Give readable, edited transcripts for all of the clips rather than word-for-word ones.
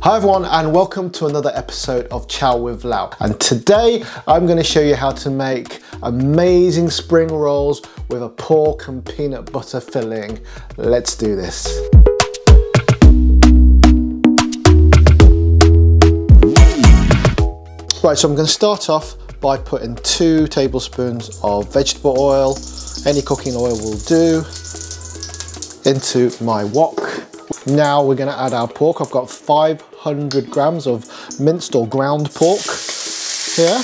Hi everyone and welcome to another episode of Chow with Lau. And today I'm going to show you how to make amazing spring rolls with a pork and peanut butter filling. Let's do this. Right, so I'm going to start off by putting 2 tablespoons of vegetable oil, any cooking oil will do, into my wok. Now we're going to add our pork. I've got 500 grams of minced or ground pork here.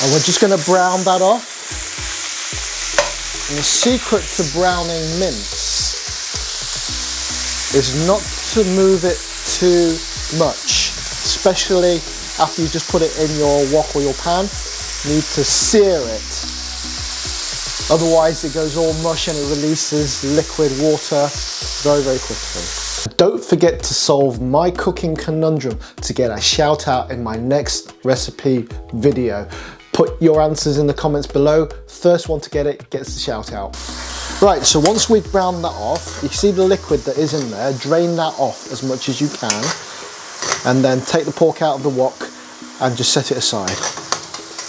And we're just going to brown that off. And the secret to browning mince is not to move it too much, especially after you just put it in your wok or your pan. You need to sear it. Otherwise it goes all mush and it releases liquid water very, very quickly. Don't forget to solve my cooking conundrum to get a shout out in my next recipe video. Put your answers in the comments below. First one to get it gets the shout out. Right, so once we've browned that off, you see the liquid that is in there, drain that off as much as you can, and then take the pork out of the wok and just set it aside.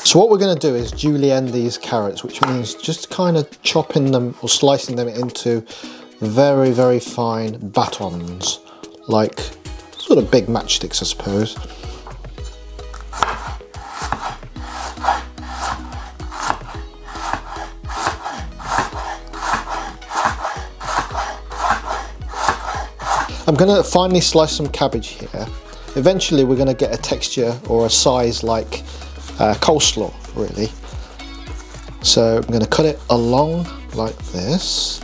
So what we're going to do is julienne these carrots, which means just kind of chopping them or slicing them into very, very fine batons, like sort of big matchsticks, I suppose. I'm going to finely slice some cabbage here. Eventually we're going to get a texture or a size like coleslaw, really. So I'm going to cut it along like this,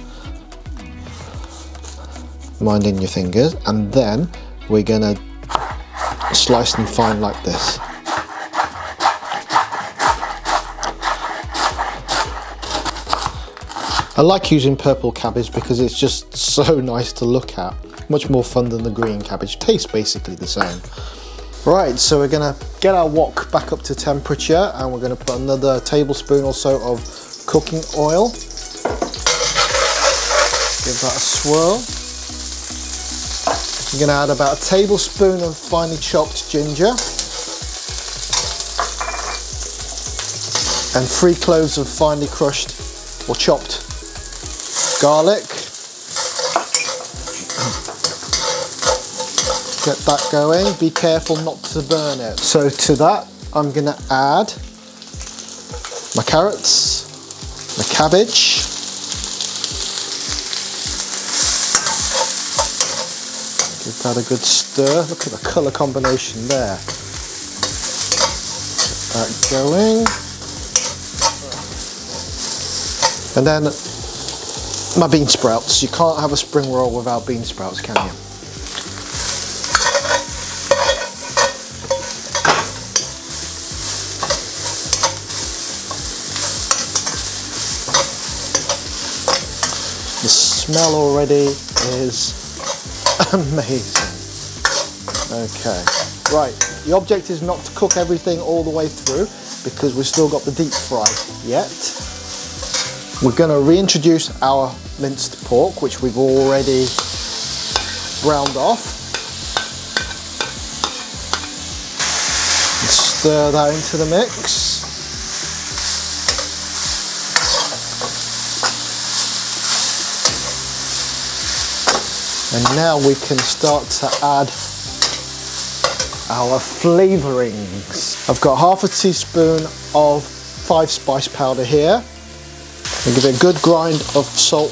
minding your fingers, and then we're going to slice them fine like this. I like using purple cabbage because it's just so nice to look at. Much more fun than the green cabbage. Tastes basically the same. Right, so we're going to get our wok back up to temperature and we're going to put another tablespoon or so of cooking oil. Give that a swirl. We're going to add about a tablespoon of finely chopped ginger and 3 cloves of finely crushed or chopped garlic. Get that going, be careful not to burn it. So to that I'm going to add my carrots, my cabbage, give that a good stir. Look at the colour combination there. Get that going. And then my bean sprouts. You can't have a spring roll without bean sprouts, can you? The smell already is amazing. Okay, right, the object is not to cook everything all the way through because we've still got the deep fry yet. We're going to reintroduce our minced pork, which we've already browned off. And stir that into the mix. And now we can start to add our flavourings. I've got half a teaspoon of 5 spice powder here. I'll give it a good grind of salt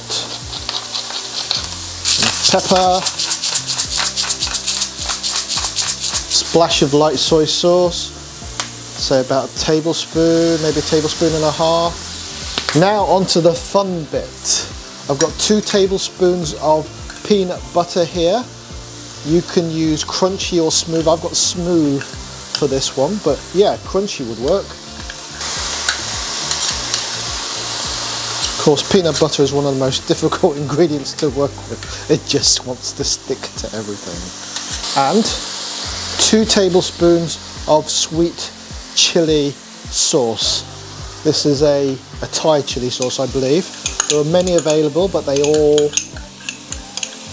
and pepper. Splash of light soy sauce. Say about a tablespoon, maybe a tablespoon and a half. Now onto the fun bit. I've got 2 tablespoons of peanut butter here. You can use crunchy or smooth. I've got smooth for this one, but yeah, crunchy would work. Of course, peanut butter is one of the most difficult ingredients to work with. It just wants to stick to everything. And 2 tablespoons of sweet chili sauce. This is a Thai chili sauce, I believe. There are many available, but they all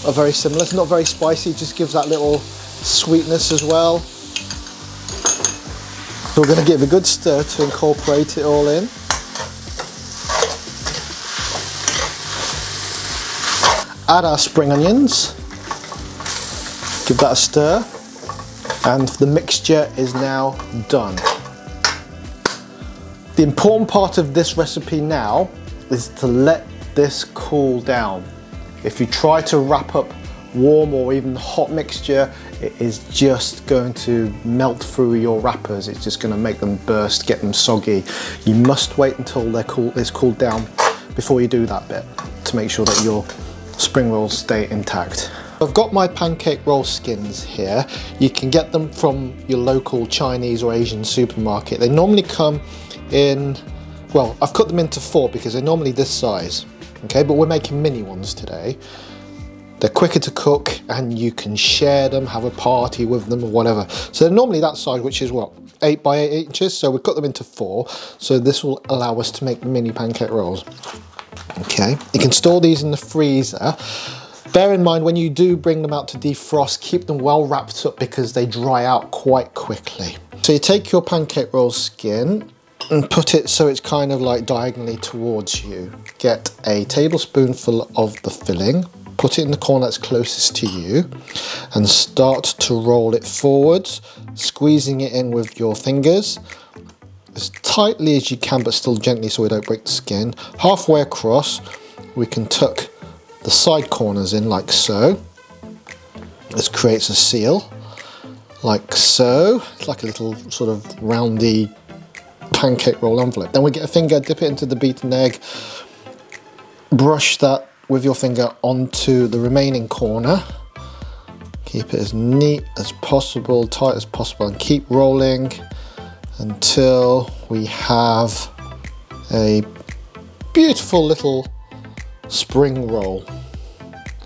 are very similar. It's not very spicy, it just gives that little sweetness as well. So we're going to give a good stir to incorporate it all in. Add our spring onions, give that a stir, and the mixture is now done. The important part of this recipe now is to let this cool down. If you try to wrap up warm or even hot mixture, it is just going to melt through your wrappers. It's just going to make them burst, get them soggy. You must wait until it's cooled down before you do that bit to make sure that your spring rolls stay intact. I've got my pancake roll skins here. You can get them from your local Chinese or Asian supermarket. They normally come in, well, I've cut them into 4 because they're normally this size, okay, but we're making mini ones today. They're quicker to cook and you can share them, have a party with them or whatever. So they're normally that size, which is what, 8 by 8 inches, so we've cut them into 4, so this will allow us to make mini pancake rolls. Okay, you can store these in the freezer. Bear in mind when you do bring them out to defrost, keep them well wrapped up because they dry out quite quickly. So you take your pancake roll skin and put it so it's kind of like diagonally towards you. Get a tablespoonful of the filling, put it in the corner that's closest to you and start to roll it forwards, squeezing it in with your fingers as tightly as you can but still gently so we don't break the skin. Halfway across we can tuck the side corners in like so. This creates a seal like so. It's like a little sort of roundy pancake roll envelope. Then we get a finger, dip it into the beaten egg, brush that with your finger onto the remaining corner. Keep it as neat as possible, tight as possible, and keep rolling until we have a beautiful little spring roll,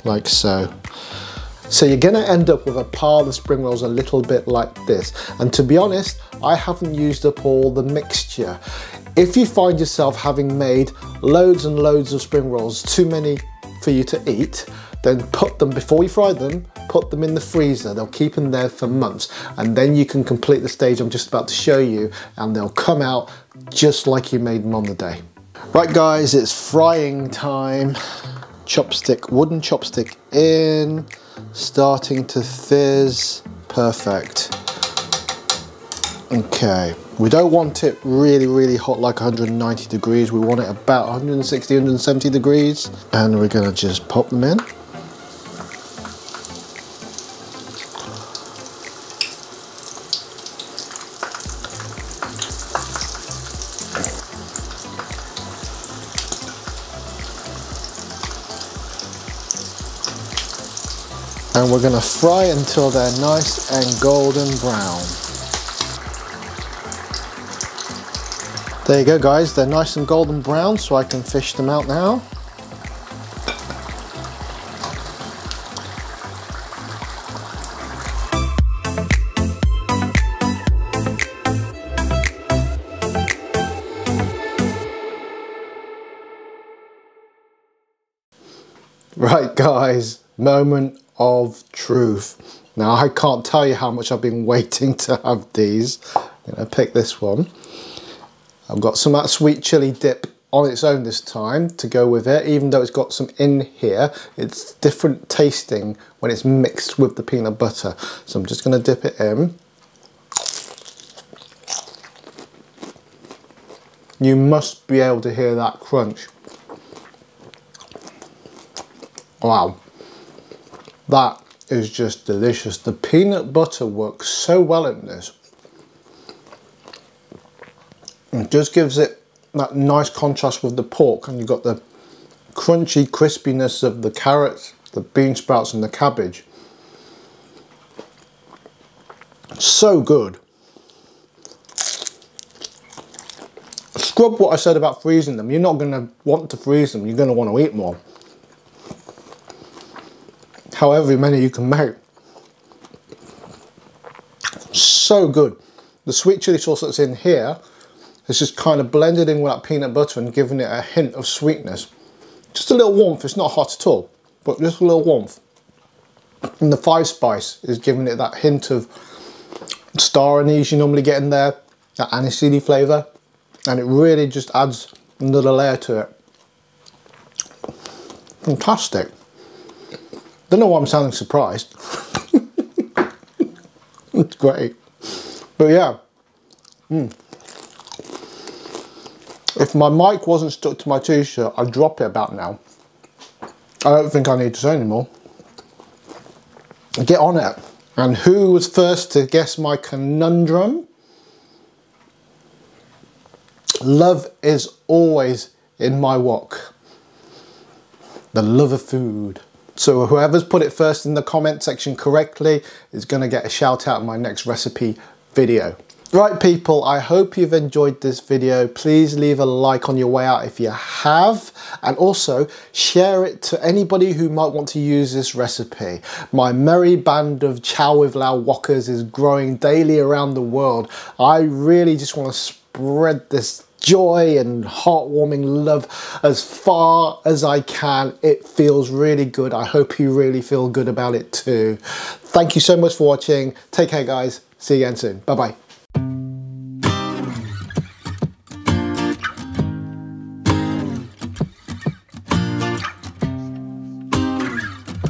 like so. So you're gonna end up with a pile of spring rolls a little bit like this. And to be honest, I haven't used up all the mixture. If you find yourself having made loads and loads of spring rolls, too many for you to eat, then put them, before you fry them, put them in the freezer. They'll keep them there for months. And then you can complete the stage I'm just about to show you and they'll come out just like you made them on the day. Right guys, it's frying time. Chopstick, wooden chopstick in, starting to fizz, perfect. Okay, we don't want it really hot like 190 degrees, we want it about 160, 170 degrees. And we're gonna just pop them in. And we're going to fry until they're nice and golden brown. There you go guys, they're nice and golden brown, so I can fish them out now. Right guys, moment of truth. Now I can't tell you how much I've been waiting to have these. I'm gonna pick this one. I've got some of that sweet chili dip on its own this time to go with it, even though it's got some in here. It's different tasting when it's mixed with the peanut butter. So I'm just gonna dip it in. You must be able to hear that crunch. Wow. That is just delicious. The peanut butter works so well in this. It just gives it that nice contrast with the pork, and you've got the crunchy crispiness of the carrots, the bean sprouts and the cabbage. So good. Scrub what I said about freezing them. You're not going to want to freeze them, you're going to want to eat more. However many you can make. So good. The sweet chili sauce that's in here is just kind of blended in with that peanut butter and giving it a hint of sweetness. Just a little warmth. It's not hot at all, but just a little warmth. And the 5 spice is giving it that hint of star anise you normally get in there, that aniseedy flavour, and it really just adds another layer to it. Fantastic. Don't know why I'm sounding surprised. It's great. But yeah. If my mic wasn't stuck to my t-shirt, I'd drop it about now. I don't think I need to say anymore. Get on it. And who was first to guess my conundrum? Love is always in my wok. The love of food. So whoever's put it first in the comment section correctly is going to get a shout out in my next recipe video. Right people, I hope you've enjoyed this video. Please leave a like on your way out if you have, and also share it to anybody who might want to use this recipe. My merry band of Chow with Lao Wokkers is growing daily around the world. I really just want to spread this joy and heartwarming love as far as I can. It feels really good. I hope you really feel good about it too. Thank you so much for watching. Take care guys. See you again soon. Bye bye.